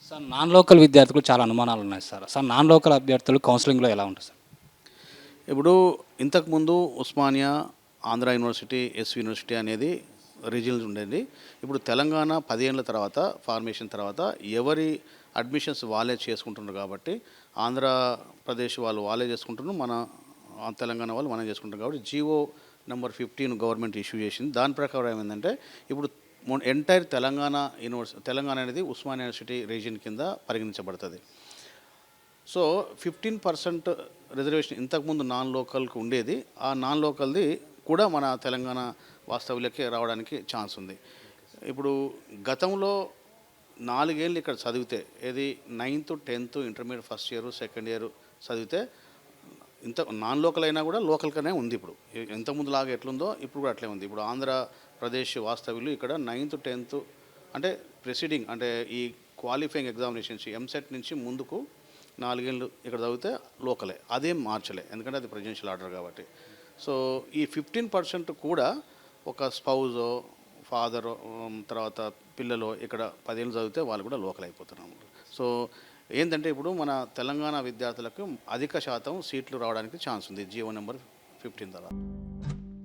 Sir non local విద్యార్థులకు చాలా అనుమానాలు ఉన్నాయి సార్. సార్ నాన్ లోకల్ అభ్యర్థులు కౌన్సిలింగ్‌లో ఎలా ఉంటుంది సార్? ఇప్పుడు ఇంతకుముందు ఉస్మానియా, ఆంధ్ర యూనివర్సిటీ, యూనివర్సిటీ అనేది రీజియన్స్ ఉండేది. ఇప్పుడు తెలంగాణ 10 ఏళ్ల తర్వాత ఫార్మేషన్ తర్వాత ఎవరి అడ్మిషన్స్ వాళ్ళే చేసుకుంటున్నారు కాబట్టి ఆంధ్రప్రదేశ్ వాళ్ళే చేసుకుంటున్నారు. మన తెలంగాణ వాళ్ళు మనం చేసుకుంటాం కాబట్టి జీవో నెంబర్ 15 గవర్నమెంట్ ఇష్యూ చేసింది. దాని ప్రకారం ఏమైందంటే ఇప్పుడు ఎంటైర్ తెలంగాణ అనేది ఉస్మానియా యూనివర్సిటీ రీజియన్ కింద పరిగణించబడుతుంది. సో 15% రిజర్వేషన్ ఇంతకుముందు నాన్ లోకల్కి ఉండేది. ఆ నాన్ లోకల్ది కూడా మన తెలంగాణ వాస్తవ్యులకే రావడానికి ఛాన్స్ ఉంది. ఇప్పుడు గతంలో 4 ఏళ్ళు ఇక్కడ చదివితే ఏది 9th 10th intermediate first year second year చదివితే ఇంత నాన్ లోకల్ అయినా కూడా లోకల్గానే ఉంది. ఇప్పుడు ఇంతకుముందు లాగా ఎట్లుందో ఇప్పుడు కూడా అట్లే ఉంది. ఇప్పుడు ఆంధ్రప్రదేశ్ వాస్తవ్యులు ఇక్కడ 9th 10th అంటే ప్రెసిడింగ్ అంటే ఈ క్వాలిఫైయింగ్ ఎగ్జామినేషన్స్ ఎంసెట్ నుంచి ముందుకు 4 ఏళ్ళు ఇక్కడ చదివితే లోకలే, అదేం మార్చలే, ఎందుకంటే అది ప్రెసిడెన్షియల్ ఆర్డర్ కాబట్టి. సో ఈ 15% కూడా ఒక స్పౌజో ఫాదరో తర్వాత పిల్లలు ఇక్కడ 10 ఏళ్ళు చదివితే వాళ్ళు కూడా లోకల్ అయిపోతున్నారు. సో ఏంటంటే ఇప్పుడు మన తెలంగాణ విద్యార్థులకు అధిక శాతం సీట్లు రావడానికి ఛాన్స్ ఉంది జీవో నెంబర్ 15 ద్వారా.